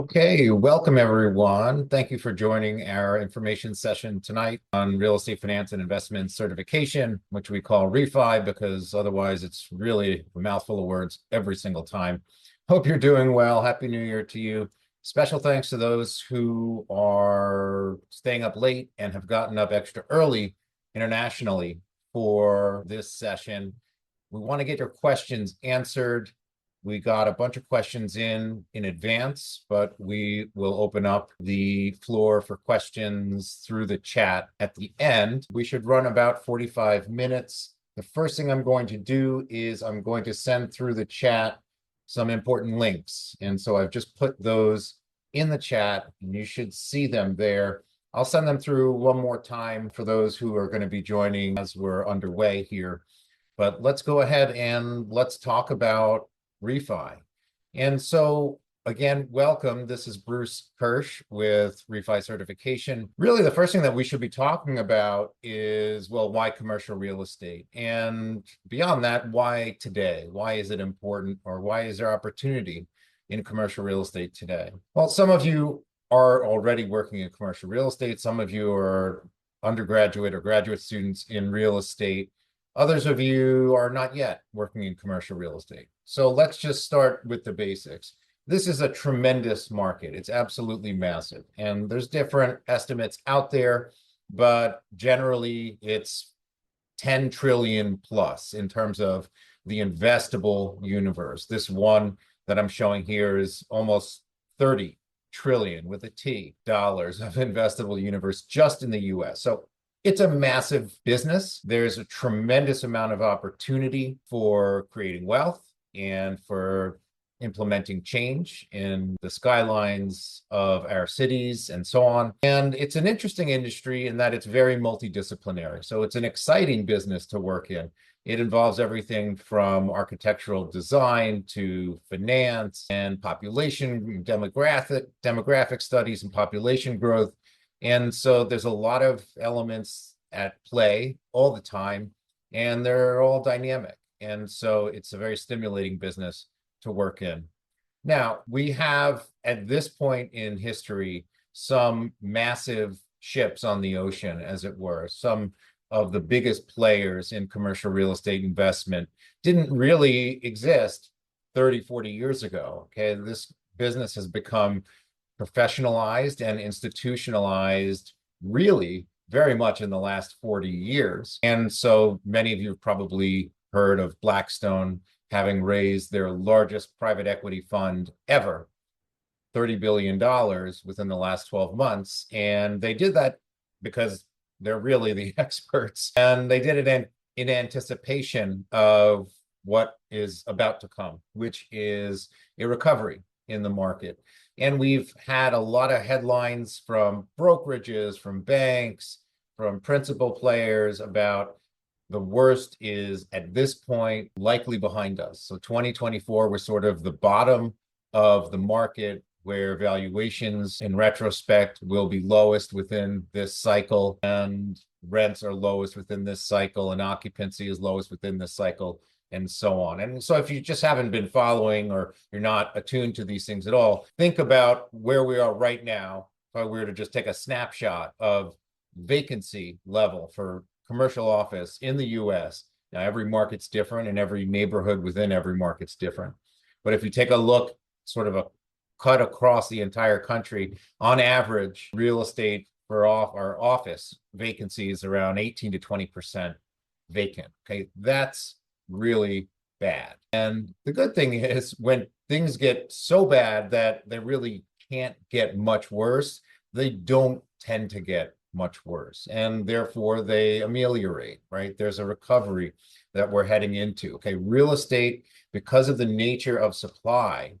Okay, welcome everyone. Thank you for joining our information session tonight on real estate finance and investment certification, which we call REFAI because otherwise it's really a mouthful of words every single time. Hope you're doing well. Happy New Year to you. Special thanks to those who are staying up late and have gotten up extra early internationally for this session. We want to get your questions answered. We got a bunch of questions in advance, but we will open up the floor for questions through the chat at the end. We should run about 45 minutes. The first thing I'm going to do is I'm going to send through the chat some important links. And so I've just put those in the chat and you should see them there. I'll send them through one more time for those who are going to be joining as we're underway here. But let's go ahead and let's talk about REFAI. And so again, welcome. This is Bruce Kirsch with REFAI Certification. Really, the first thing that we should be talking about is, well, why commercial real estate? And beyond that, why today? Why is it important, or why is there opportunity in commercial real estate today? Well, some of you are already working in commercial real estate. Some of you are undergraduate or graduate students in real estate. Others of you are not yet working in commercial real estate. So let's just start with the basics. This is a tremendous market. It's absolutely massive. And there's different estimates out there, but generally it's 10 trillion plus in terms of the investable universe. This one that I'm showing here is almost 30 trillion with a T dollars of investable universe just in the US. So it's a massive business. There's a tremendous amount of opportunity for creating wealth and for implementing change in the skylines of our cities and so on. And it's an interesting industry in that it's very multidisciplinary. So it's an exciting business to work in. It involves everything from architectural design to finance and population, demographic studies and population growth. And so there's a lot of elements at play all the time, and they're all dynamic. And so it's a very stimulating business to work in. Now, we have, at this point in history, some massive ships on the ocean, as it were. Some of the biggest players in commercial real estate investment didn't really exist 30, 40 years ago. Okay, this business has become professionalized and institutionalized really very much in the last 40 years. And so many of you have probably heard of Blackstone having raised their largest private equity fund ever, $30 billion within the last 12 months. And they did that because they're really the experts. And they did it in anticipation of what is about to come, which is a recovery in the market. And we've had a lot of headlines from brokerages, from banks, from principal players about the worst is at this point likely behind us. So 2024 was sort of the bottom of the market where valuations in retrospect will be lowest within this cycle, and rents are lowest within this cycle, and occupancy is lowest within this cycle, and so on. And so if you just haven't been following or you're not attuned to these things at all, think about where we are right now. If I were to just take a snapshot of vacancy level for commercial office in the US. Now, every market's different and every neighborhood within every market's different. But if you take a look, sort of a cut across the entire country, on average, real estate for our office vacancy is around 18 to 20% vacant. Okay, that's really bad. And the good thing is when things get so bad that they really can't get much worse, they don't tend to get much worse, and therefore they ameliorate, right? There's a recovery that we're heading into. Okay, real estate, because of the nature of supply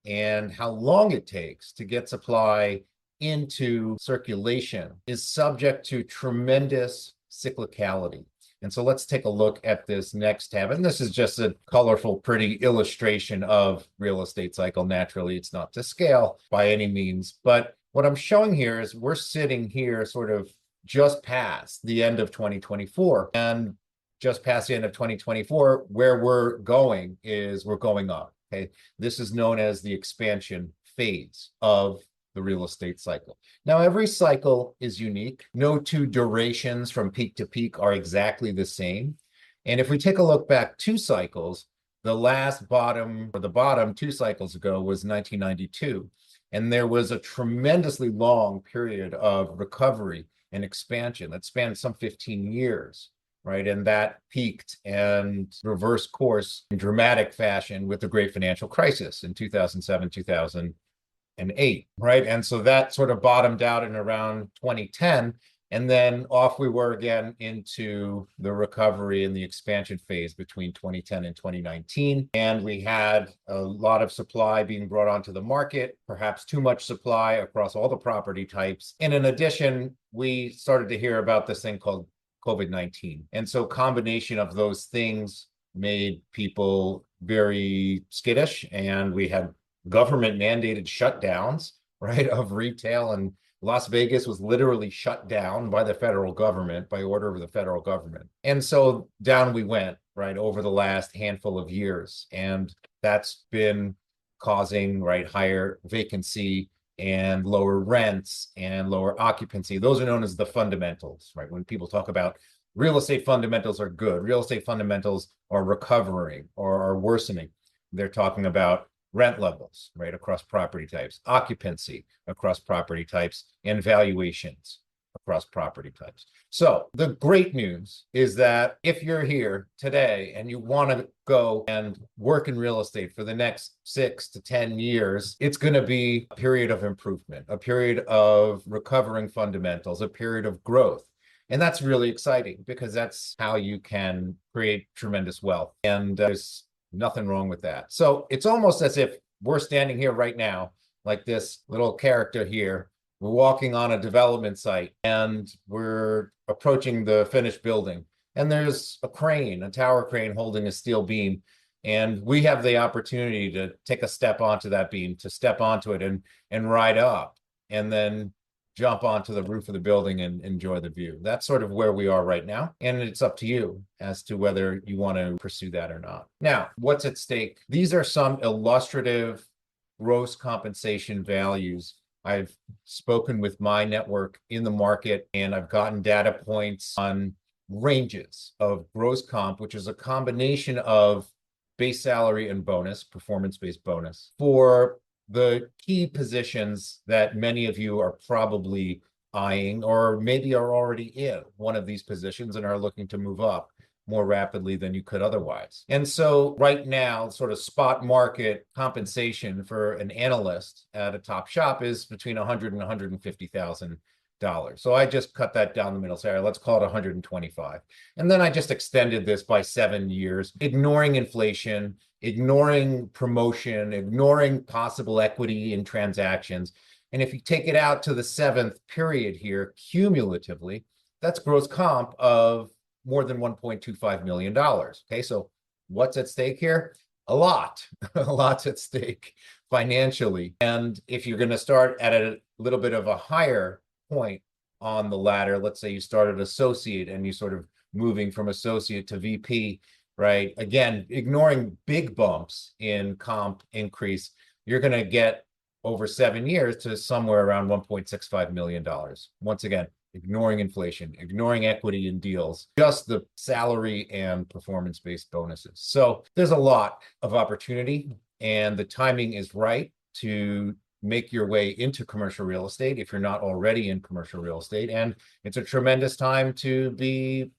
and how long it takes to get supply into circulation, is subject to tremendous cyclicality. And so let's take a look at this next tab. And this is just a colorful, pretty illustration of real estate cycle. Naturally, it's not to scale by any means, but what I'm showing here is we're sitting here sort of just past the end of 2024. And just past the end of 2024, where we're going is we're going up. Okay, this is known as the expansion phase of the real estate cycle. Now, every cycle is unique. No two durations from peak to peak are exactly the same. And if we take a look back 2 cycles, the last bottom, or the bottom 2 cycles ago, was 1992. And there was a tremendously long period of recovery and expansion that spanned some 15 years, right? And that peaked and reversed course in dramatic fashion with the great financial crisis in 2007, 2008, right? And so that sort of bottomed out in around 2010. And then off we were again into the recovery and the expansion phase between 2010 and 2019. And we had a lot of supply being brought onto the market, perhaps too much supply across all the property types. And in addition, we started to hear about this thing called COVID-19. And so combination of those things made people very skittish, and we had government mandated shutdowns, right, of retail, and Las Vegas was literally shut down by the federal government, by order of the federal government. And so down we went, right, over the last handful of years. And that's been causing, right, higher vacancy and lower rents and lower occupancy. Those are known as the fundamentals, right? When people talk about real estate fundamentals are good, real estate fundamentals are recovering or are worsening, they're talking about rent levels, right, across property types, occupancy across property types, and valuations across property types. So the great news is that if you're here today and you want to go and work in real estate for the next 6 to 10 years, it's going to be a period of improvement, a period of recovering fundamentals, a period of growth. And that's really exciting because that's how you can create tremendous wealth. And there's nothing wrong with that. So it's almost as if we're standing here right now, like this little character here. We're walking on a development site and we're approaching the finished building. And there's a crane, a tower crane holding a steel beam. And we have the opportunity to take a step onto that beam, to step onto it and ride up, and then jump onto the roof of the building and enjoy the view. That's sort of where we are right now. And it's up to you as to whether you want to pursue that or not. Now, what's at stake? These are some illustrative gross compensation values. I've spoken with my network in the market, and I've gotten data points on ranges of gross comp, which is a combination of base salary and bonus, performance-based bonus, for the key positions that many of you are probably eyeing, or maybe are already in one of these positions and are looking to move up more rapidly than you could otherwise. And so right now, sort of spot market compensation for an analyst at a top shop is between $100,000 and $150,000. So I just cut that down the middle, say, all right, let's call it 125. And then I just extended this by 7 years, ignoring inflation, ignoring promotion, ignoring possible equity in transactions. And if you take it out to the 7th period here, cumulatively, that's gross comp of more than $1.25 million. Okay, so what's at stake here? A lot, a lot's at stake financially. And if you're going to start at a little bit of a higher point on the ladder, let's say you started associate and you sort of moving from associate to VP, right? Again, ignoring big bumps in comp increase, you're going to get over 7 years to somewhere around $1.65 million. Once again, ignoring inflation, ignoring equity in deals, just the salary and performance-based bonuses. So there's a lot of opportunity, and the timing is right to make your way into commercial real estate if you're not already in commercial real estate. And it's a tremendous time to be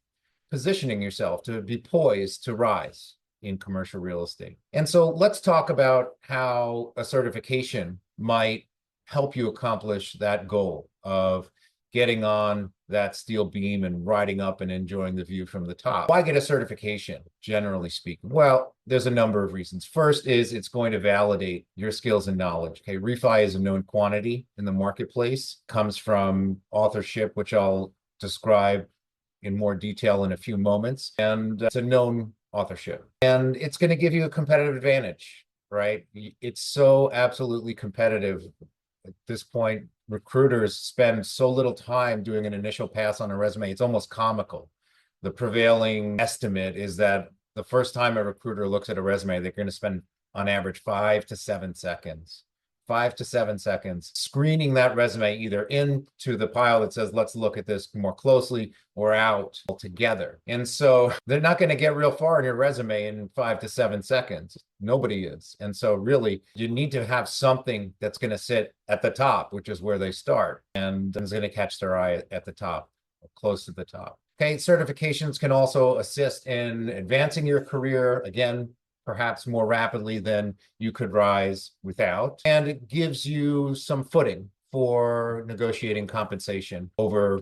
positioning yourself, to be poised to rise in commercial real estate. And so let's talk about how a certification might help you accomplish that goal of getting on that steel beam and riding up and enjoying the view from the top. Why get a certification, generally speaking? Well, there's a number of reasons. First is it's going to validate your skills and knowledge. Okay, REFAI is a known quantity in the marketplace, comes from authorship, which I'll describe in more detail in a few moments. And it's a known authorship. And it's going to give you a competitive advantage, right? It's so absolutely competitive. At this point, recruiters spend so little time doing an initial pass on a resume, it's almost comical. The prevailing estimate is that the first time a recruiter looks at a resume, they're going to spend on average 5 to 7 seconds. 5 to 7 seconds, screening that resume either into the pile that says, let's look at this more closely, or out altogether. And so they're not going to get real far in your resume in 5 to 7 seconds. Nobody is. And so really, you need to have something that's going to sit at the top, which is where they start, and is going to catch their eye at the top, close to the top. Okay, certifications can also assist in advancing your career, again, perhaps more rapidly than you could rise without. And it gives you some footing for negotiating compensation over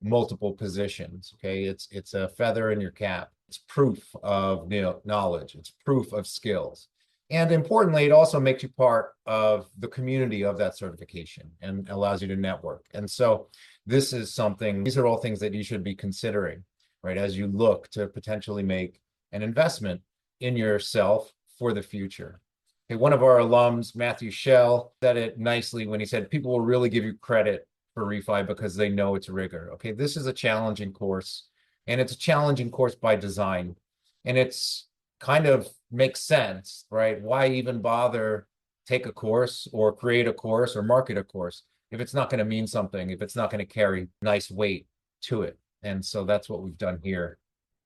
multiple positions. Okay, it's a feather in your cap. It's proof of knowledge. It's proof of skills. And importantly, it also makes you part of the community of that certification and allows you to network. And so this is something, these are all things that you should be considering, right, as you look to potentially make an investment in yourself for the future. Okay, one of our alums, Matthew Schell, said it nicely when he said, people will really give you credit for REFI because they know it's rigor. Okay, this is a challenging course, and it's a challenging course by design. And it's kind of makes sense, right? Why even bother take a course or create a course or market a course if it's not going to mean something, if it's not going to carry nice weight to it? And so that's what we've done here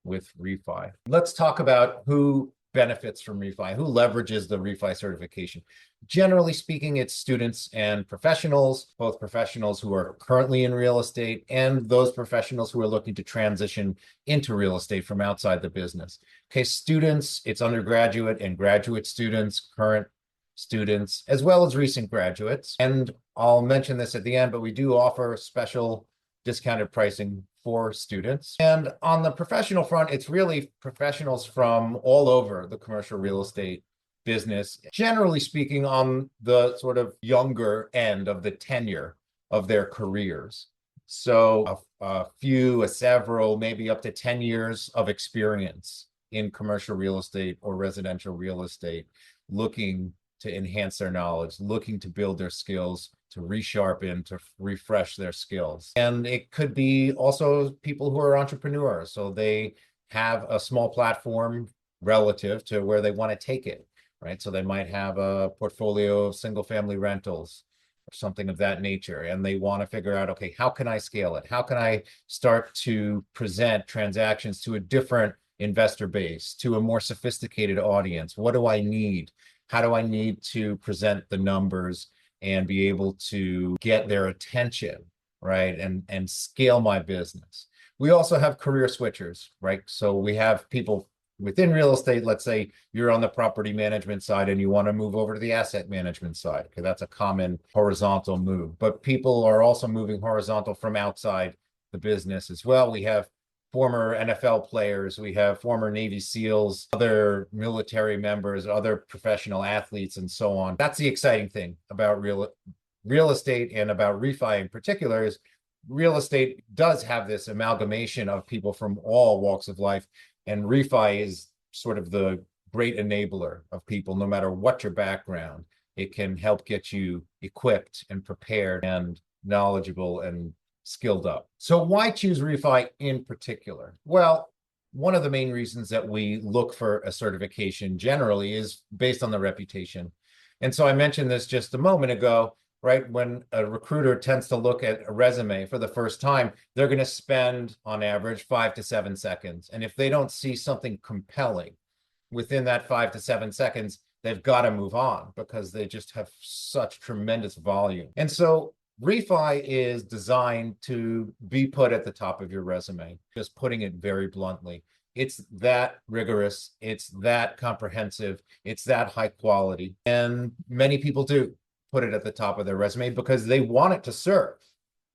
with REFI. Let's talk about who benefits from REFI, who leverages the REFI certification. Generally speaking, it's students and professionals, both professionals who are currently in real estate and those professionals who are looking to transition into real estate from outside the business. Okay, students, it's undergraduate and graduate students, current students, as well as recent graduates. And I'll mention this at the end, but we do offer special discounted pricing for students. And on the professional front, it's really professionals from all over the commercial real estate business, generally speaking, on the sort of younger end of the tenure of their careers. So several, maybe up to 10 years of experience in commercial real estate or residential real estate, looking to enhance their knowledge, looking to build their skills, to resharpen, to refresh their skills. And it could be also people who are entrepreneurs. So they have a small platform relative to where they want to take it, right? So they might have a portfolio of single family rentals or something of that nature. And they want to figure out, okay, how can I scale it? How can I start to present transactions to a different investor base, to a more sophisticated audience? What do I need? How do I need to present the numbers and be able to get their attention, right? And scale my business. We also have career switchers, right? So we have people within real estate. Let's say you're on the property management side and you want to move over to the asset management side. Okay, that's a common horizontal move. But people are also moving horizontal from outside the business as well. We have former NFL players, we have former Navy SEALs, other military members, other professional athletes, and so on. That's the exciting thing about real estate and about REFI in particular, is real estate does have this amalgamation of people from all walks of life, and REFI is sort of the great enabler of people, no matter what your background. It can help get you equipped and prepared and knowledgeable and skilled up. So why choose REFI in particular? Well, one of the main reasons that we look for a certification generally is based on the reputation. And so I mentioned this just a moment ago, right? When a recruiter tends to look at a resume for the first time, they're going to spend on average 5 to 7 seconds. And if they don't see something compelling within that 5 to 7 seconds, they've got to move on because they just have such tremendous volume. And so REFI is designed to be put at the top of your resume, just putting it very bluntly. It's that rigorous, it's that comprehensive, it's that high quality. And many people do put it at the top of their resume because they want it to serve,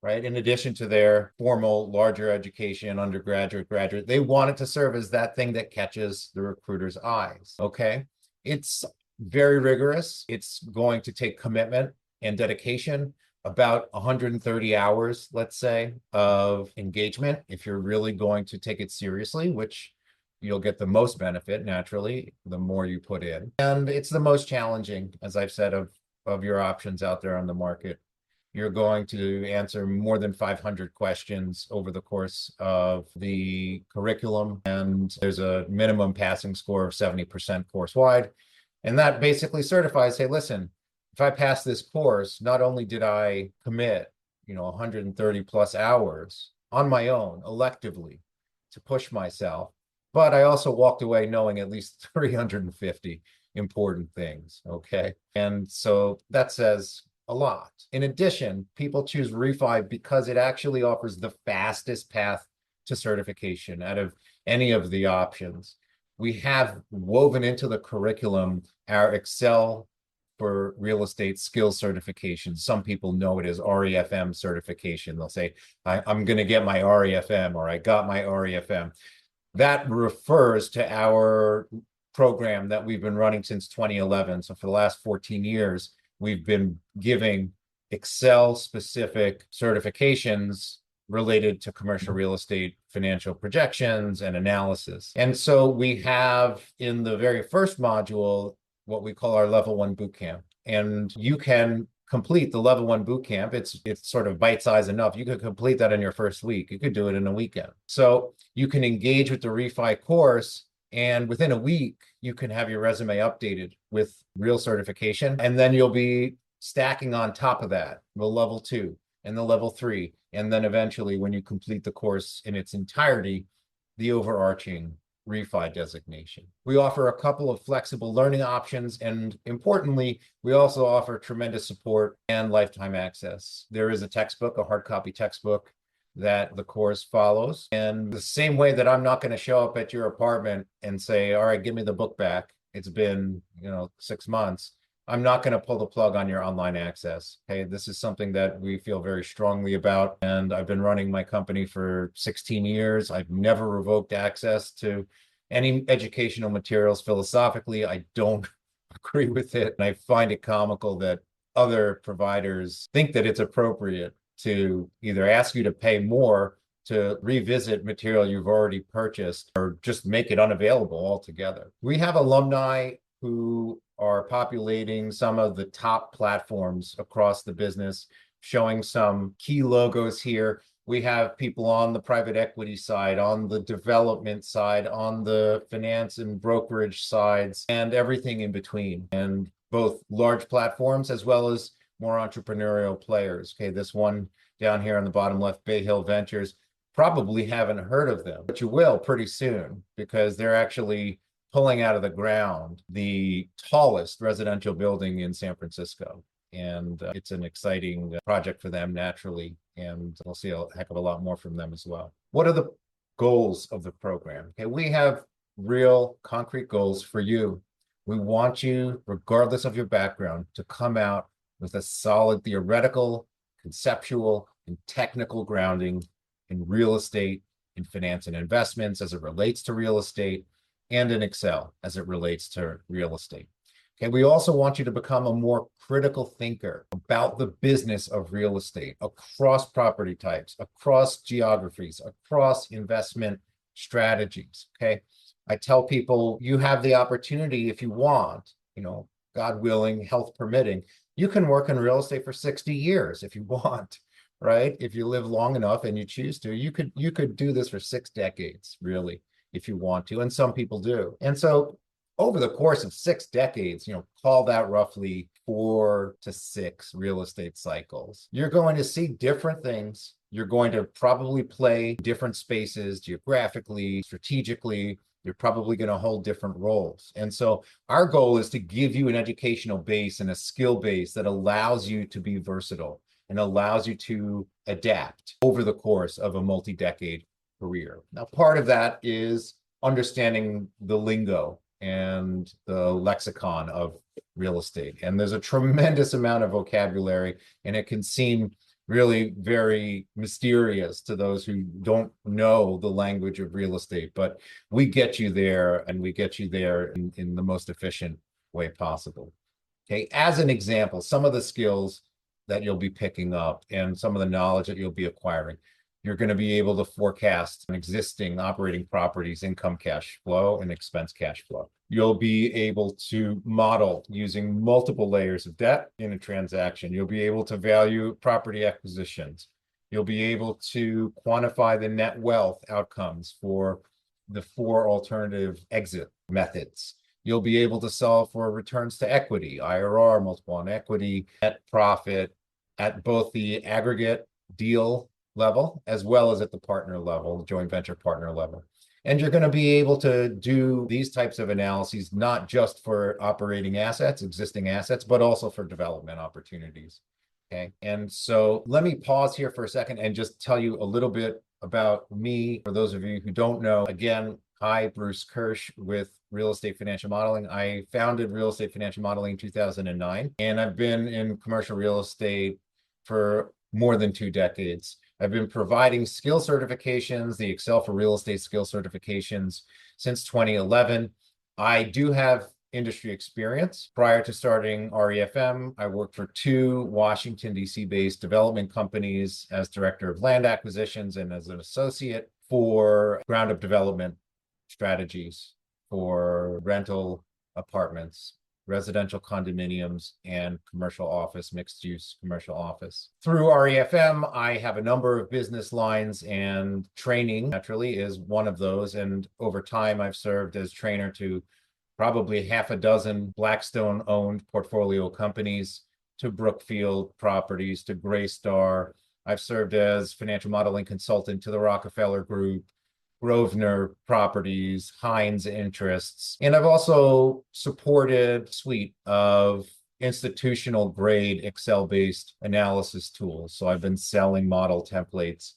right? In addition to their formal, larger education, undergraduate, graduate, they want it to serve as that thing that catches the recruiter's eyes, okay? It's very rigorous. It's going to take commitment and dedication, about 130 hours, let's say, of engagement if you're really going to take it seriously, which you'll get the most benefit naturally the more you put in. And it's the most challenging, as I've said, of your options out there on the market. You're going to answer more than 500 questions over the course of the curriculum, and there's a minimum passing score of 70% course-wide. And that basically certifies, hey, listen, if I pass this course, not only did I commit, 130 plus hours on my own, electively, to push myself, but I also walked away knowing at least 350 important things. Okay. And so that says a lot. In addition, people choose REFI because it actually offers the fastest path to certification out of any of the options. We have woven into the curriculum our Excel for real estate skills certification. Some people know it as REFM certification. They'll say, I'm going to get my REFM, or I got my REFM. That refers to our program that we've been running since 2011. So for the last 14 years, we've been giving Excel specific certifications related to commercial real estate financial projections and analysis. And so we have in the very first module what we call our level 1 boot camp. And you can complete the level 1 boot camp. It's sort of bite-sized enough. You could complete that in your first week. You could do it in a weekend. So you can engage with the REFI course, and within a week, you can have your resume updated with real certification. And then you'll be stacking on top of that the level 2 and the level 3. And then eventually, when you complete the course in its entirety, the overarching REFI designation. We offer a couple of flexible learning options, and importantly, we also offer tremendous support and lifetime access. There is a textbook, a hard copy textbook that the course follows. And the same way that I'm not going to show up at your apartment and say, all right, give me the book back. It's been, 6 months. I'm not going to pull the plug on your online access. Okay, this is something that we feel very strongly about. And I've been running my company for 16 years. I've never revoked access to any educational materials. Philosophically, I don't agree with it. And I find it comical that other providers think that it's appropriate to either ask you to pay more to revisit material you've already purchased, or just make it unavailable altogether. We have alumni who are populating some of the top platforms across the business, showing some key logos here. We have people on the private equity side, on the development side, on the finance and brokerage sides, and everything in between, and both large platforms as well as more entrepreneurial players. Okay, this one down here on the bottom left, Bay Hill Ventures, probably haven't heard of them, but you will pretty soon, because they're actually pulling out of the ground the tallest residential building in San Francisco. And it's an exciting project for them naturally. And we'll see a heck of a lot more from them as well. What are the goals of the program? Okay, we have real concrete goals for you. We want you, regardless of your background, to come out with a solid theoretical, conceptual, and technical grounding in real estate, in finance and investments as it relates to real estate, and in Excel as it relates to real estate. Okay, we also want you to become a more critical thinker about the business of real estate across property types, across geographies, across investment strategies. Okay, I tell people you have the opportunity, if you want, God willing, health permitting, you can work in real estate for 60 years if you want, right? If you live long enough and you choose to, you could do this for 6 decades, really, if you want to, and some people do. And so over the course of 6 decades, call that roughly 4 to 6 real estate cycles, you're going to see different things. You're going to probably play different spaces geographically, strategically. You're probably going to hold different roles. And so our goal is to give you an educational base and a skill base that allows you to be versatile and allows you to adapt over the course of a multi-decade career. Now, part of that is understanding the lingo and the lexicon of real estate. And there's a tremendous amount of vocabulary, and it can seem really very mysterious to those who don't know the language of real estate. But we get you there, and we get you there in the most efficient way possible. Okay, as an example, some of the skills that you'll be picking up and some of the knowledge that you'll be acquiring. You're going to be able to forecast an existing operating property's income cash flow and expense cash flow. You'll be able to model using multiple layers of debt in a transaction. You'll be able to value property acquisitions. You'll be able to quantify the net wealth outcomes for the 4 alternative exit methods. You'll be able to solve for returns to equity, IRR, multiple on equity, net profit at both the aggregate deal level as well as at the partner level, the joint venture partner level. And you're going to be able to do these types of analyses, not just for operating assets, existing assets, but also for development opportunities. Okay. And so let me pause here for a second and just tell you a little bit about me. For those of you who don't know, again, hi, Bruce Kirsch with Real Estate Financial Modeling. I founded Real Estate Financial Modeling in 2009, and I've been in commercial real estate for more than 2 decades. I've been providing skill certifications, the Excel for Real Estate skill certifications since 2011. I do have industry experience. Prior to starting REFM, I worked for 2 Washington, D.C. based development companies as director of land acquisitions and as an associate for ground up development strategies for rental apartments, residential condominiums, and commercial office, mixed use commercial office. Through REFM, I have a number of business lines, and training naturally is one of those. And over time, I've served as trainer to probably half a dozen Blackstone owned portfolio companies, to Brookfield Properties, to Greystar. I've served as financial modeling consultant to the Rockefeller Group, Grosvenor Properties, Heinz Interests, and I've also supported a suite of institutional grade Excel-based analysis tools. So I've been selling model templates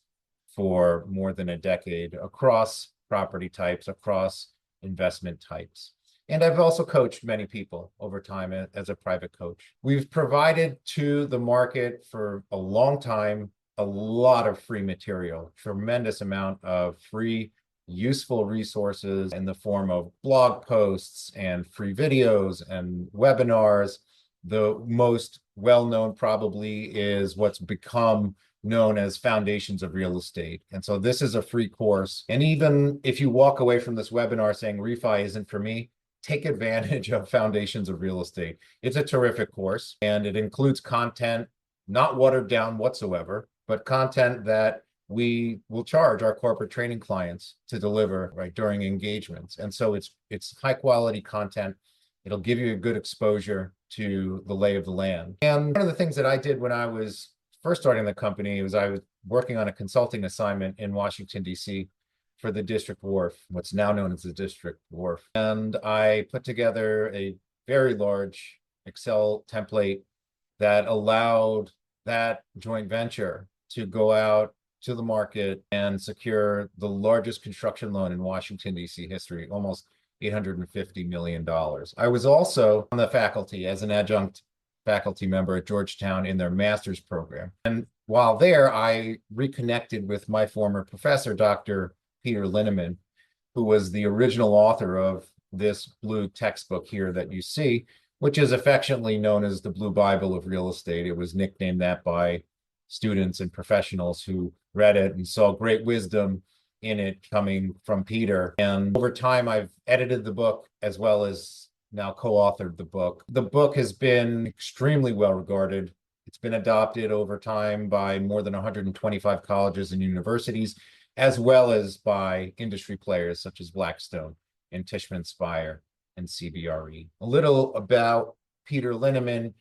for more than a decade across property types, across investment types. And I've also coached many people over time as a private coach. We've provided to the market for a long time a lot of free material, tremendous amount of free, useful resources in the form of blog posts and free videos and webinars. The most well-known probably is what's become known as Foundations of Real Estate. And so this is a free course. And even if you walk away from this webinar saying REFI isn't for me, take advantage of Foundations of Real Estate. It's a terrific course, and it includes content not watered down whatsoever, but content that we will charge our corporate training clients to deliver right during engagements. And so it's high quality content. It'll give you a good exposure to the lay of the land. And one of the things that I did when I was first starting the company was I was working on a consulting assignment in Washington, D.C. for the District Wharf, what's now known as the District Wharf. And I put together a very large Excel template that allowed that joint venture to go out to the market and secure the largest construction loan in Washington, D.C. history, almost $850 million. I was also on the faculty as an adjunct faculty member at Georgetown in their master's program. And while there, I reconnected with my former professor, Dr. Peter Linneman, who was the original author of this blue textbook here that you see, which is affectionately known as the Blue Bible of Real Estate. It was nicknamed that by students and professionals who read it and saw great wisdom in it coming from Peter. And over time, I've edited the book as well as now co-authored the book. The book has been extremely well regarded. It's been adopted over time by more than 125 colleges and universities, as well as by industry players such as Blackstone and Tishman Speyer and CBRE. A little about Peter Linneman.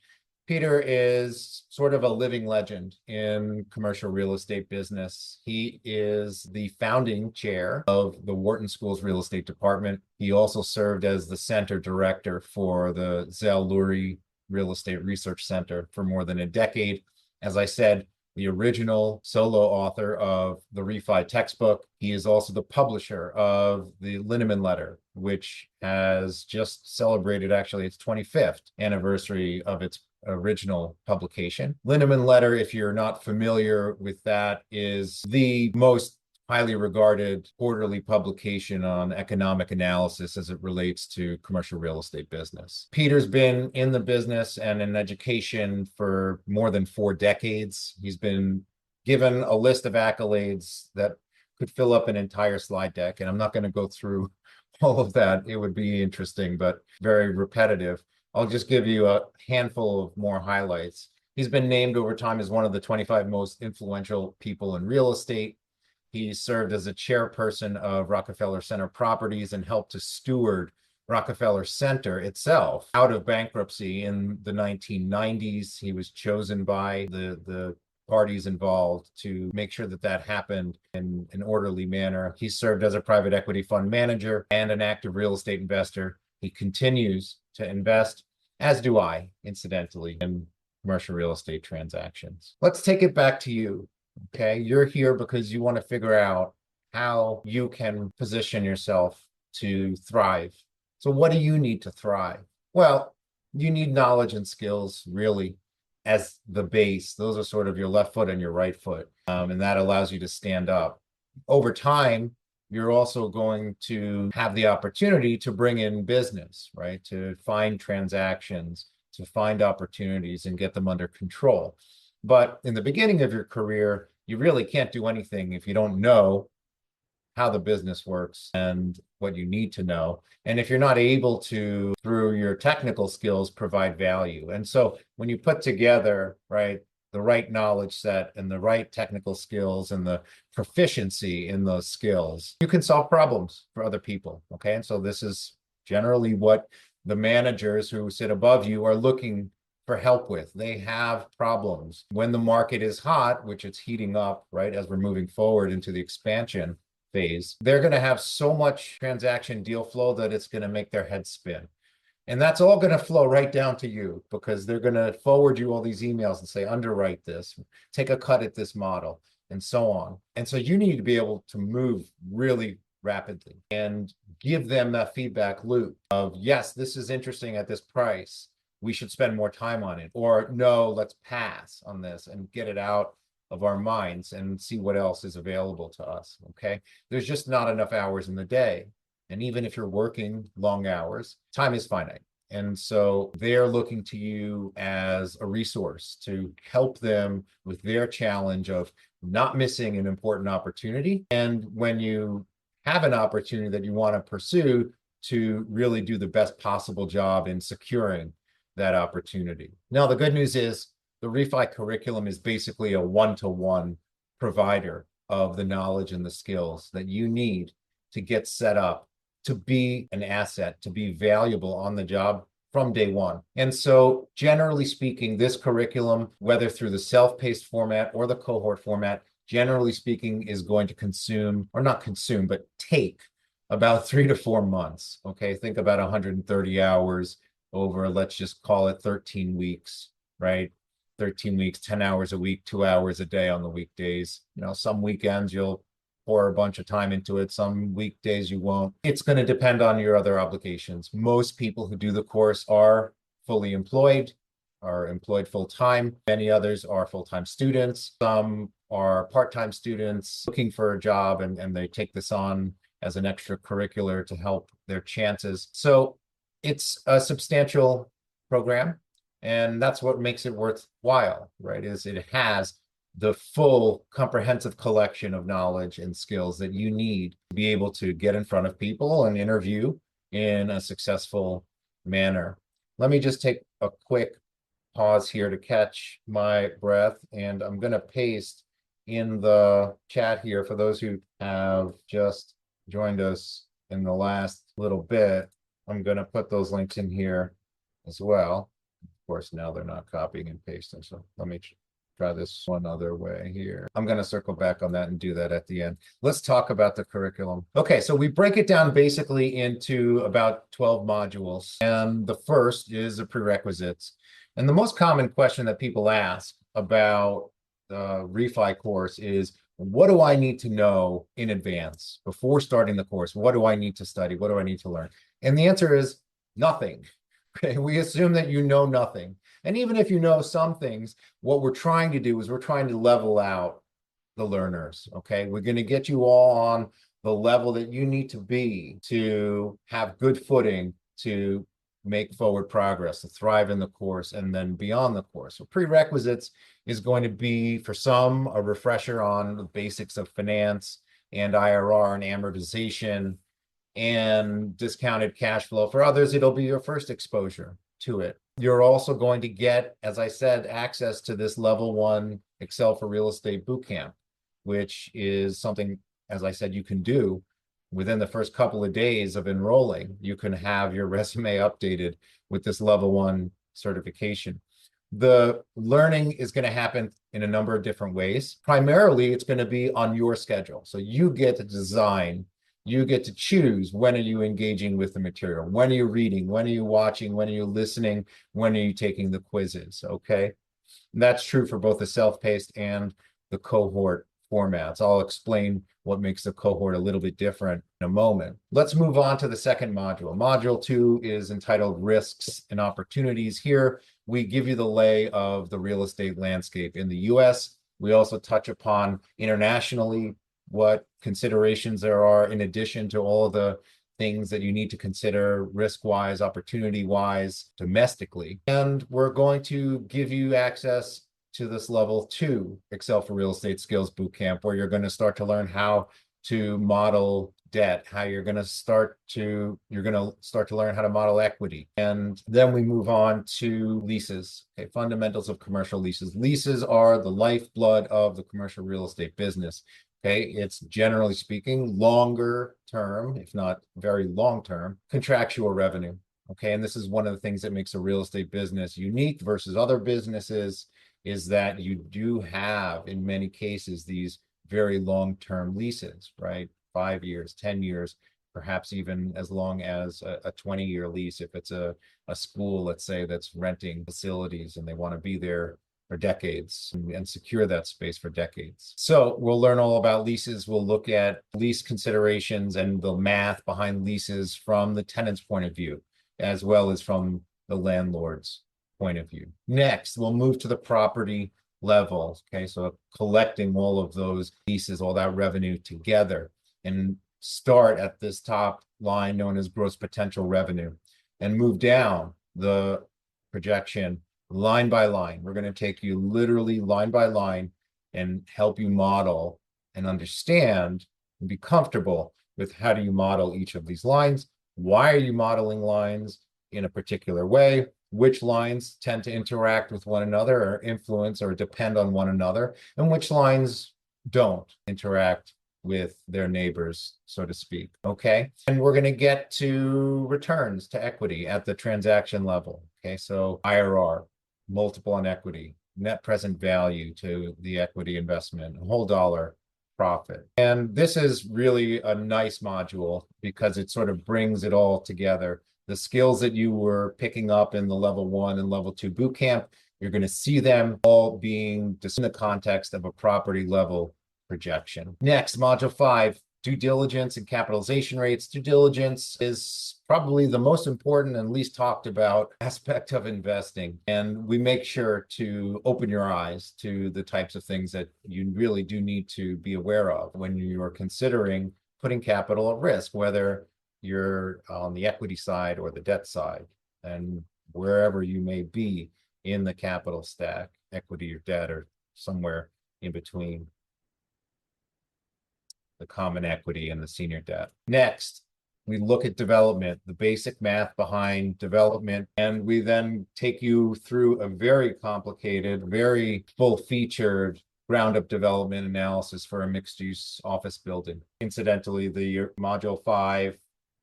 Peter is sort of a living legend in commercial real estate business. He is the founding chair of the Wharton School's real estate department. He also served as the center director for the Zell-Lurie Real Estate Research Center for more than a decade. As I said, the original solo author of the REFI textbook. He is also the publisher of the Linneman Letter, which has just celebrated actually its 25th anniversary of its original publication. Linneman Letter, if you're not familiar with that, is the most highly regarded quarterly publication on economic analysis as it relates to commercial real estate business. Peter's been in the business and in education for more than 4 decades. He's been given a list of accolades that could fill up an entire slide deck, and I'm not going to go through all of that. It would be interesting, but very repetitive. I'll just give you a handful of more highlights. He's been named over time as one of the 25 most influential people in real estate. He served as a chairperson of Rockefeller Center Properties and helped to steward Rockefeller Center itself out of bankruptcy in the 1990s. He was chosen by the parties involved to make sure that that happened in an orderly manner. He served as a private equity fund manager and an active real estate investor. He continues to invest, as do I, incidentally, in commercial real estate transactions. Let's take it back to you, okay? You're here because you want to figure out how you can position yourself to thrive. So what do you need to thrive? Well, you need knowledge and skills, really, as the base. Those are sort of your left foot and your right foot, and that allows you to stand up. Over time, you're also going to have the opportunity to bring in business, right? To find transactions, to find opportunities and get them under control. But in the beginning of your career, you really can't do anything if you don't know how the business works and what you need to know. And if you're not able to, through your technical skills, provide value. And so when you put together, right, the right knowledge set and the right technical skills and the proficiency in those skills, you can solve problems for other people, okay? And so this is generally what the managers who sit above you are looking for help with. They have problems. When the market is hot, which it's heating up, right, as we're moving forward into the expansion phase, they're going to have so much transaction deal flow that it's going to make their head spin. And that's all going to flow right down to you because they're going to forward you all these emails and say, underwrite this, take a cut at this model, and so on. And so you need to be able to move really rapidly and give them that feedback loop of, yes, this is interesting at this price. We should spend more time on it. Or no, let's pass on this and get it out of our minds and see what else is available to us, okay? There's just not enough hours in the day. And even if you're working long hours, time is finite. And so they're looking to you as a resource to help them with their challenge of not missing an important opportunity. And when you have an opportunity that you want to pursue, to really do the best possible job in securing that opportunity. Now, the good news is the REFAI curriculum is basically a one-to-one provider of the knowledge and the skills that you need to get set up to be an asset, to be valuable on the job from day one. And so generally speaking, this curriculum, whether through the self-paced format or the cohort format, generally speaking, is going to consume, or not consume, but take about 3 to 4 months. Okay, think about 130 hours over, let's just call it 13 weeks, right? 13 weeks, 10 hours a week, 2 hours a day on the weekdays. You know, some weekends you'll pour a bunch of time into it. Some weekdays you won't. It's going to depend on your other obligations. Most people who do the course are fully employed, are employed full-time. Many others are full-time students. Some are part-time students looking for a job and they take this on as an extracurricular to help their chances. So it's a substantial program, and that's what makes it worthwhile, right? Is it has the full comprehensive collection of knowledge and skills that you need to be able to get in front of people and interview in a successful manner. Let me just take a quick pause here to catch my breath, and I'm going to paste in the chat here for those who have just joined us in the last little bit. I'm going to put those links in here as well. Of course, now they're not copying and pasting, so let me try this one other way here. I'm going to circle back on that and do that at the end. Let's talk about the curriculum. Okay, so we break it down basically into about 12 modules, and the first is the prerequisites. And the most common question that people ask about the REFAI course is, what do I need to know in advance before starting the course? What do I need to study? What do I need to learn? And the answer is nothing. Okay, we assume that you know nothing. And even if you know some things, what we're trying to do is we're trying to level out the learners, okay? We're going to get you all on the level that you need to be to have good footing to make forward progress, to thrive in the course and then beyond the course. So prerequisites is going to be, for some, a refresher on the basics of finance and IRR and amortization and discounted cash flow. For others, it'll be your first exposure to it. You're also going to get, as I said, access to this level 1 Excel for Real Estate Bootcamp, which is something, as I said, you can do within the first couple of days of enrolling, you can have your resume updated with this level 1 certification. The learning is going to happen in a number of different ways. Primarily, it's going to be on your schedule. So you get to design, you get to choose when are you engaging with the material, when are you reading, when are you watching, when are you listening, when are you taking the quizzes, okay? And that's true for both the self-paced and the cohort formats. I'll explain what makes the cohort a little bit different in a moment. Let's move on to the second module. Module 2 is entitled Risks and Opportunities. Here, we give you the lay of the real estate landscape in the US. We also touch upon internationally what considerations there are in addition to all the things that you need to consider risk-wise, opportunity-wise, domestically. And we're going to give you access to this level 2 Excel for Real Estate Skills Bootcamp, where you're going to start to learn how to model debt, how you're going to start to learn how to model equity. And then we move on to leases, okay, fundamentals of commercial leases. Leases are the lifeblood of the commercial real estate business. Okay, it's generally speaking longer term, if not very long term, contractual revenue. Okay, and this is one of the things that makes a real estate business unique versus other businesses, is that you do have, in many cases, these very long-term leases, right? 5 years, 10 years, perhaps even as long as a 20-year lease if it's a school, let's say, that's renting facilities and they want to be there for decades and secure that space for decades. So we'll learn all about leases. We'll look at lease considerations and the math behind leases from the tenant's point of view, as well as from the landlord's point of view. Next, we'll move to the property level. Okay, so collecting all of those leases, all that revenue together, and start at this top line known as gross potential revenue and move down the projection line by line. We're going to take you literally line by line and help you model and understand and be comfortable with how do you model each of these lines. Why are you modeling lines in a particular way? Which lines tend to interact with one another or influence or depend on one another, and which lines don't interact with their neighbors, so to speak, okay? And we're going to get to returns to equity at the transaction level, okay? So IRR, multiple on equity, net present value to the equity investment, whole dollar profit. And this is really a nice module because it sort of brings it all together. The skills that you were picking up in the level 1 and level 2 bootcamp, you're going to see them all being just in the context of a property level projection. Next, module 5, due diligence and capitalization rates. Due diligence is probably the most important and least talked about aspect of investing. And we make sure to open your eyes to the types of things that you really do need to be aware of when you are considering putting capital at risk, whether you're on the equity side or the debt side, and wherever you may be in the capital stack, equity or debt or somewhere in between the common equity and the senior debt. Next, we look at development, the basic math behind development, and we then take you through a very complicated, very full-featured ground-up development analysis for a mixed-use office building. Incidentally, the module 5,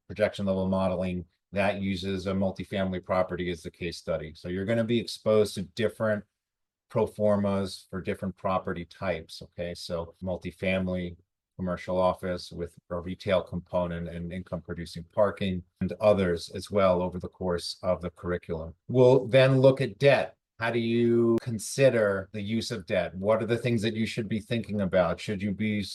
projection level modeling, that uses a multifamily property as the case study. So you're going to be exposed to different pro formas for different property types, okay? So multifamily, commercial office with a retail component and income producing parking and others as well over the course of the curriculum. We'll then look at debt. How do you consider the use of debt? What are the things that you should be thinking about? Should you be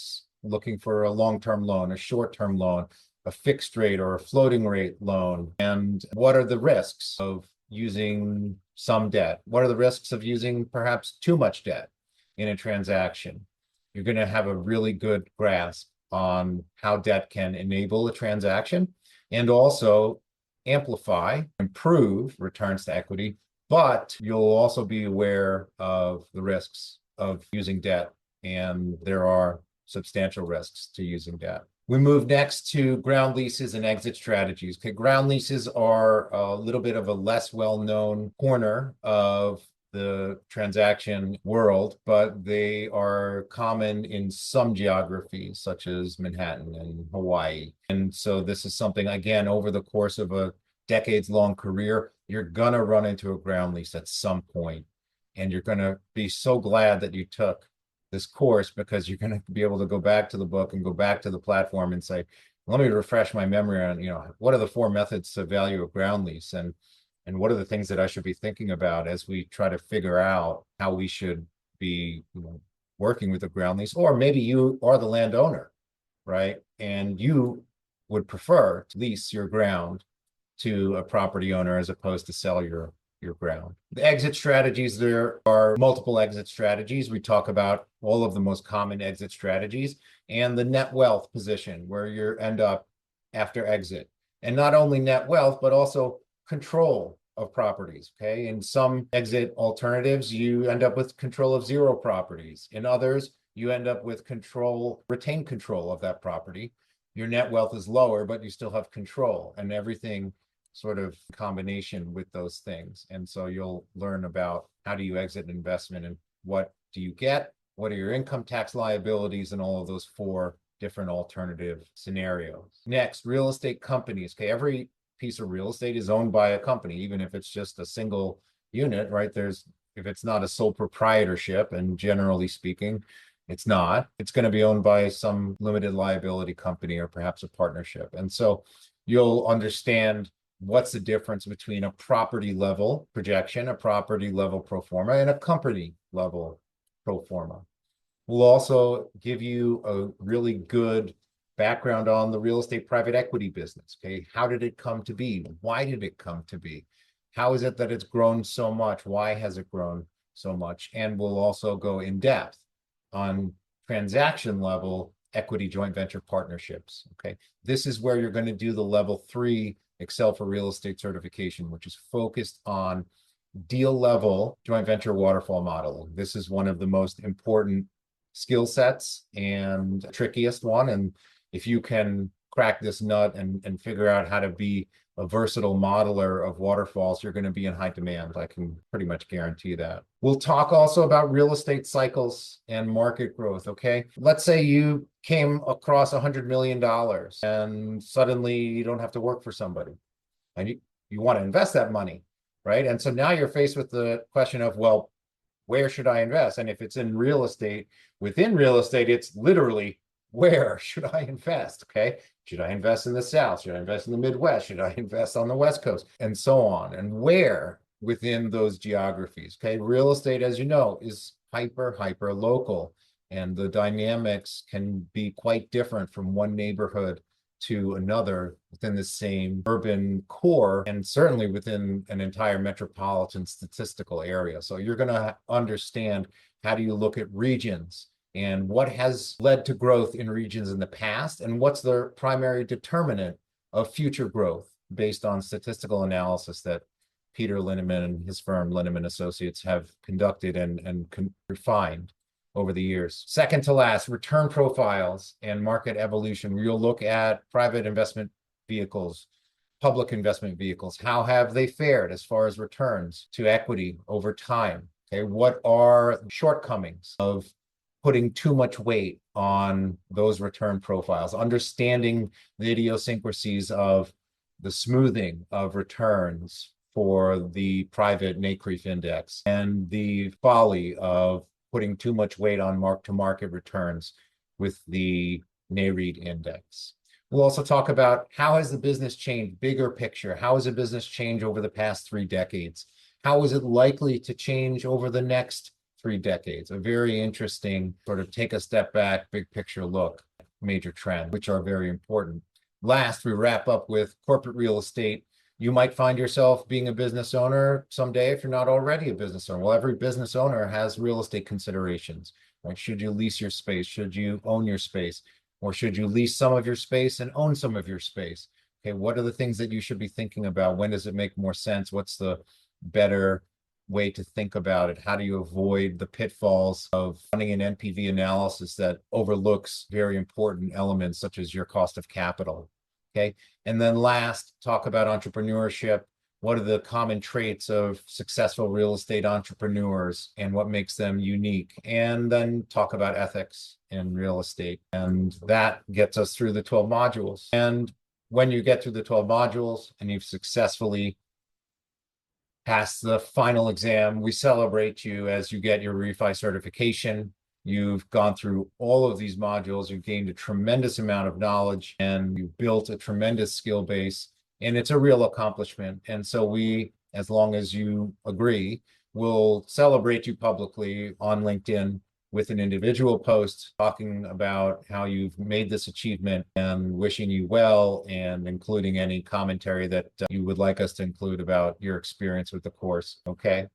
looking for a long-term loan, a short-term loan, a fixed rate or a floating rate loan? And what are the risks of using some debt? What are the risks of using perhaps too much debt in a transaction? You're going to have a really good grasp on how debt can enable a transaction and also amplify, improve returns to equity, but you'll also be aware of the risks of using debt, and there are substantial risks to using debt. We move next to ground leases and exit strategies. Okay, ground leases are a little bit of a less well-known corner of the transaction world, but they are common in some geographies, such as Manhattan and Hawaii. And so this is something, again, over the course of a decades-long career, you're gonna run into a ground lease at some point, and you're gonna be so glad that you took this course, because you're gonna be able to go back to the book and go back to the platform and say, let me refresh my memory on, what are the 4 methods to value a ground lease, and what are the things that I should be thinking about as we try to figure out how we should be working with a ground lease. Or maybe you are the landowner, right? And you would prefer to lease your ground to a property owner as opposed to sell your ground. The exit strategies, there are multiple exit strategies. We talk about all of the most common exit strategies, and the net wealth position, where you end up after exit. And not only net wealth, but also control of properties. Okay. In some exit alternatives, you end up with control of 0 properties. In others, you end up with retained control of that property. Your net wealth is lower, but you still have control, and everything sort of combination with those things. And so you'll learn about how do you exit an investment, and what do you get? What are your income tax liabilities, and all of those 4 different alternative scenarios. Next, real estate companies. Okay, every piece of real estate is owned by a company, even if it's just a single unit, right? If it's not a sole proprietorship, and generally speaking, it's not, it's going to be owned by some limited liability company, or perhaps a partnership. And so you'll understand what's the difference between a property level projection, a property level pro forma, and a company level pro forma. We'll also give you a really good background on the real estate private equity business. Okay, how did it come to be? Why did it come to be? How is it that it's grown so much? Why has it grown so much? And we'll also go in depth on transaction level equity joint venture partnerships. Okay, this is where you're going to do the level 3 Excel for Real Estate certification, which is focused on deal level joint venture waterfall modeling. This is one of the most important skill sets and trickiest one. And if you can crack this nut and figure out how to be a versatile modeler of waterfalls, you're going to be in high demand. I can pretty much guarantee that. We'll talk also about real estate cycles and market growth. Okay, let's say you came across $100 million and suddenly you don't have to work for somebody, and you want to invest that money, right? And so now you're faced with the question of, well, where should I invest? And if it's in real estate, within real estate, it's literally, where should I invest? Okay, should I invest in the South? Should I invest in the Midwest? Should I invest on the West Coast? And so on. And where within those geographies? Okay, real estate, as you know, is hyper local, and the dynamics can be quite different from one neighborhood to another within the same urban core, and certainly within an entire metropolitan statistical area. So you're going to understand, how do you look at regions, and what has led to growth in regions in the past, and what's the primary determinant of future growth based on statistical analysis that Peter Linneman and his firm Linneman Associates have conducted and refined over the years. Second to last, return profiles and market evolution. You'll look at private investment vehicles, public investment vehicles. How have they fared as far as returns to equity over time? Okay, what are shortcomings of putting too much weight on those return profiles? Understanding the idiosyncrasies of the smoothing of returns for the private NCREIF index, and the folly of putting too much weight on mark-to-market returns with the NAREIT index. We'll also talk about, how has the business changed, bigger picture. How has the business changed over the past 3 decades? How is it likely to change over the next 3 decades? A very interesting sort of take a step back, big picture look, major trends, which are very important. Last, we wrap up with corporate real estate. You might find yourself being a business owner someday if you're not already a business owner. Well, every business owner has real estate considerations, right? Should you lease your space? Should you own your space? Or should you lease some of your space and own some of your space? Okay, what are the things that you should be thinking about? When does it make more sense? What's the better way to think about it? How do you avoid the pitfalls of running an NPV analysis that overlooks very important elements such as your cost of capital? Okay, and then last, talk about entrepreneurship, what are the common traits of successful real estate entrepreneurs and what makes them unique, and then talk about ethics in real estate. And that gets us through the 12 modules. And when you get through the 12 modules and you've successfully passed the final exam, we celebrate you as you get your REFAI certification. You've gone through all of these modules, you've gained a tremendous amount of knowledge, and you've built a tremendous skill base, and it's a real accomplishment. And so we, as long as you agree, will celebrate you publicly on LinkedIn with an individual post talking about how you've made this achievement and wishing you well, and including any commentary that you would like us to include about your experience with the course. Okay.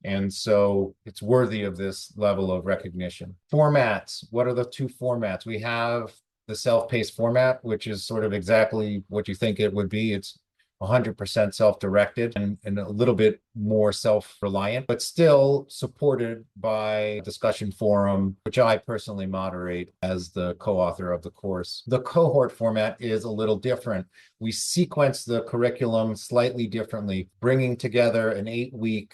And so it's worthy of this level of recognition. Formats. What are the two formats? We have the self-paced format, which is sort of exactly what you think it would be. It's 100% self-directed and a little bit more self-reliant, but still supported by a discussion forum, which I personally moderate as the co-author of the course. The cohort format is a little different. We sequence the curriculum slightly differently, bringing together an 8-week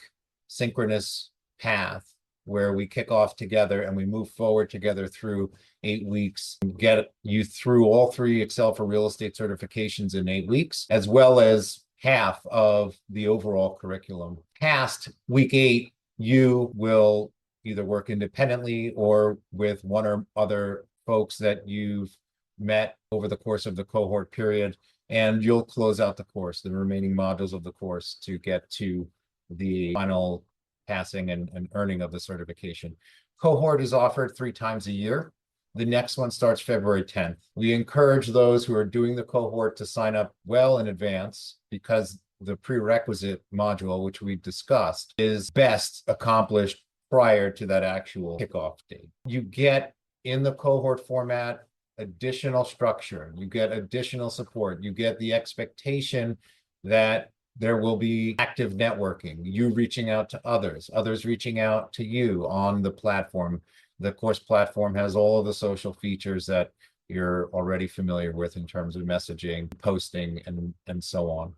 synchronous path where we kick off together and we move forward together through 8 weeks and get you through all 3 Excel for Real Estate certifications in 8 weeks, as well as half of the overall curriculum. Past week 8, you will either work independently or with one or other folks that you've met over the course of the cohort period, and you'll close out the course, the remaining modules of the course, to get to the final passing and earning of the certification. Cohort is offered 3 times a year. The next one starts February 10th. We encourage those who are doing the cohort to sign up well in advance, because the prerequisite module, which we discussed, is best accomplished prior to that actual kickoff date. You get, in the cohort format, additional structure. You get additional support. You get the expectation that there will be active networking, you reaching out to others, others reaching out to you on the platform. The course platform has all of the social features that you're already familiar with in terms of messaging, posting, and so on.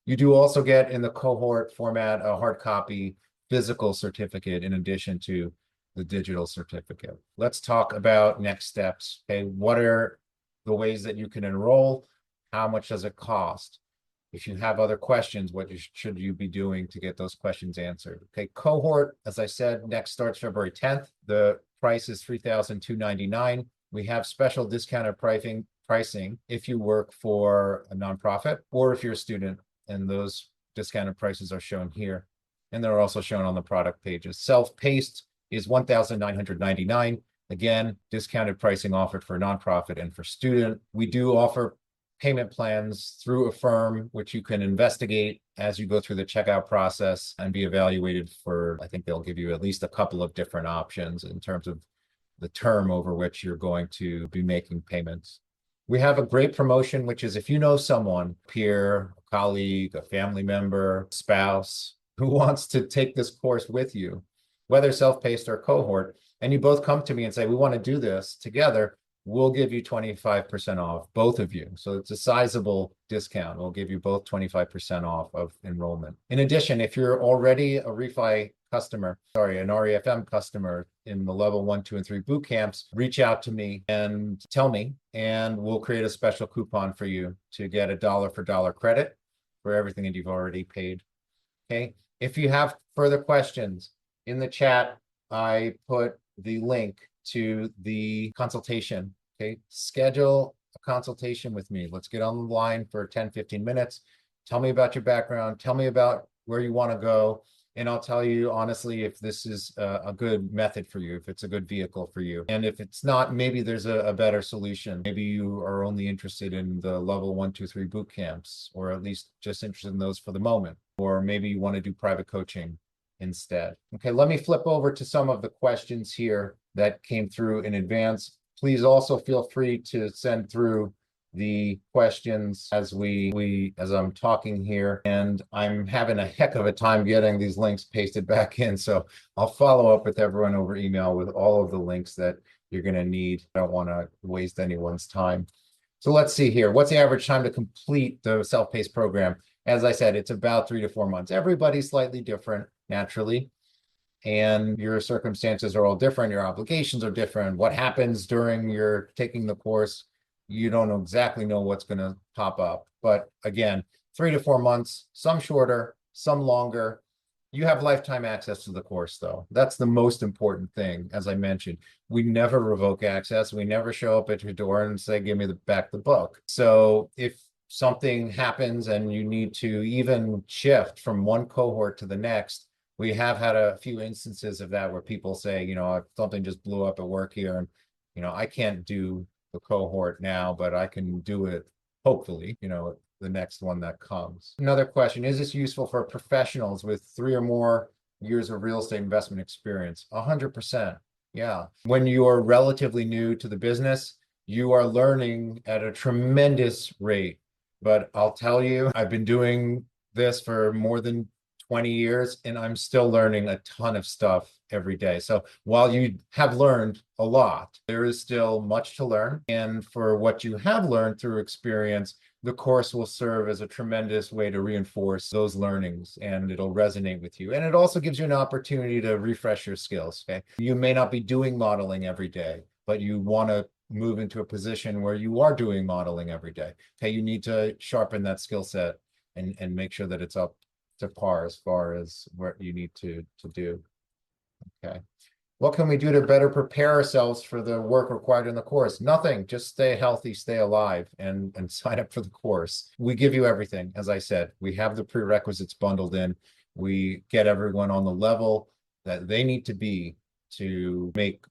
You do also get, in the cohort format, a hard copy physical certificate in addition to the digital certificate. Let's talk about next steps. Okay, what are the ways that you can enroll? How much does it cost? If you have other questions, what should you be doing to get those questions answered? Okay, cohort, as I said, next starts February 10th. The price is $3,299. We have special discounted pricing if you work for a nonprofit or if you're a student, and those discounted prices are shown here. And they're also shown on the product pages. Self-paced is $1,999. Again, discounted pricing offered for nonprofit and for student. We do offer payment plans through Affirm, which you can investigate as you go through the checkout process and be evaluated for, I think they'll give you at least a couple of different options in terms of the term over which you're going to be making payments. We have a great promotion, which is if you know someone, peer, a colleague, a family member, spouse, who wants to take this course with you, whether self-paced or cohort, and you both come to me and say, we want to do this together, we'll give you 25% off, both of you. So it's a sizable discount. We'll give you both 25% off of enrollment. In addition, if you're already a REFI customer, an REFM customer in the level 1, 2, and 3 boot camps, reach out to me and tell me, and we'll create a special coupon for you to get a dollar for dollar credit for everything that you've already paid. Okay. If you have further questions, in the chat, I put the link to the consultation. Okay, schedule a consultation with me. Let's get online for 10-15 minutes. Tell me about your background, tell me about where you want to go, and I'll tell you honestly if this is a good method for you, if it's a good vehicle for you. And if it's not, maybe there's a better solution. Maybe you are only interested in the level 1, 2, 3 boot camps, or at least just interested in those for the moment. Or maybe you want to do private coaching instead. Okay, let me flip over to some of the questions here that came through in advance. Please also feel free to send through the questions as I'm talking here, and I'm having a heck of a time getting these links pasted back in, so I'll follow up with everyone over email with all of the links that you're going to need. I don't want to waste anyone's time. So let's see here. What's the average time to complete the self-paced program? as I said, it's about 3 to 4 months. Everybody's slightly different, naturally, and your circumstances are all different. Your obligations are different. What happens during your taking the course, you don't exactly know what's going to pop up. But again, 3 to 4 months, some shorter, some longer. You have lifetime access to the course, though. That's the most important thing. As I mentioned, we never revoke access. We never show up at your door and say, give me back the book. So if something happens and you need to even shift from one cohort to the next, we have had a few instances of that where people say, something just blew up at work here, and, I can't do the cohort now, but I can do it, hopefully, the next one that comes. Another question, is this useful for professionals with 3 or more years of real estate investment experience? 100%. Yeah. When you are relatively new to the business, you are learning at a tremendous rate. But I'll tell you, I've been doing this for more than 20 years, and I'm still learning a ton of stuff every day. So while you have learned a lot, there is still much to learn. And for what you have learned through experience, the course will serve as a tremendous way to reinforce those learnings, and it'll resonate with you. And it also gives you an opportunity to refresh your skills. Okay. You may not be doing modeling every day, but you want to move into a position where you are doing modeling every day. Okay. You need to sharpen that skill set and make sure that it's up to par as far as what you need to do. Okay. What can we do to better prepare ourselves for the work required in the course? Nothing. Just stay healthy, stay alive, and sign up for the course. We give you everything. As I said, we have the prerequisites bundled in. We get everyone on the level that they need to be to make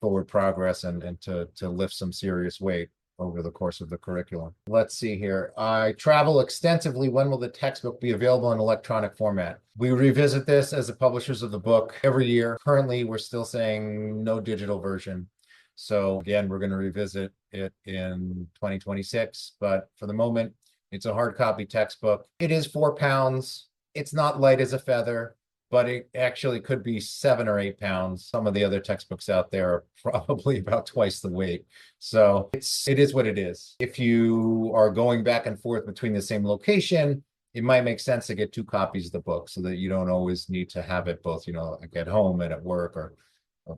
forward progress and to lift some serious weight over the course of the curriculum. Let's see here. I travel extensively. When will the textbook be available in electronic format? We revisit this as the publishers of the book every year. Currently, we're still saying no digital version. So again, we're going to revisit it in 2026. But for the moment, it's a hard copy textbook. It is 4 pounds. It's not light as a feather, but it actually could be 7 or 8 pounds. Some of the other textbooks out there are probably about twice the weight. So it is what it is. If you are going back and forth between the same location, it might make sense to get 2 copies of the book so that you don't always need to have it both, like at home and at work or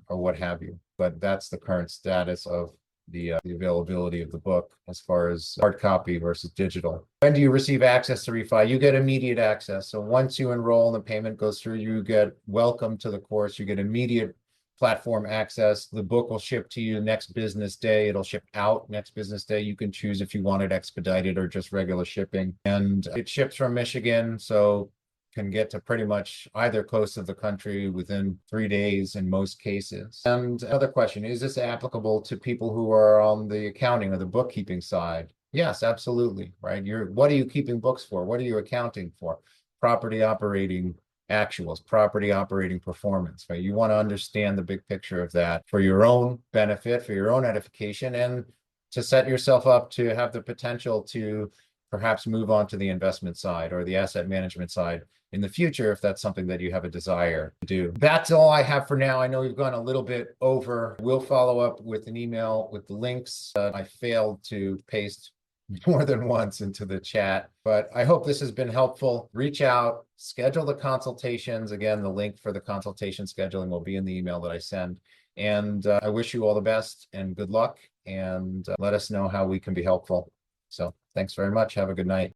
what have you. But that's the current status of the availability of the book as far as hard copy versus digital. When do you receive access to REFAI? You get immediate access. So once you enroll and the payment goes through, you get welcome to the course. You get immediate platform access. The book will ship to you next business day. It'll ship out next business day. You can choose if you want it expedited or just regular shipping. And it ships from Michigan, so can get to pretty much either coast of the country within 3 days in most cases. And another question, is this applicable to people who are on the accounting or the bookkeeping side? Yes, absolutely, right? What are you keeping books for? What are you accounting for? Property operating actuals, property operating performance, right? You want to understand the big picture of that for your own benefit, for your own edification, and to set yourself up to have the potential to perhaps move on to the investment side or the asset management side in the future, if that's something that you have a desire to do. That's all I have for now. I know we've gone a little bit over. We'll follow up with an email with the links. I failed to paste more than once into the chat, but I hope this has been helpful. Reach out, schedule the consultations. Again, the link for the consultation scheduling will be in the email that I send. And I wish you all the best and good luck, and let us know how we can be helpful. So thanks very much. Have a good night.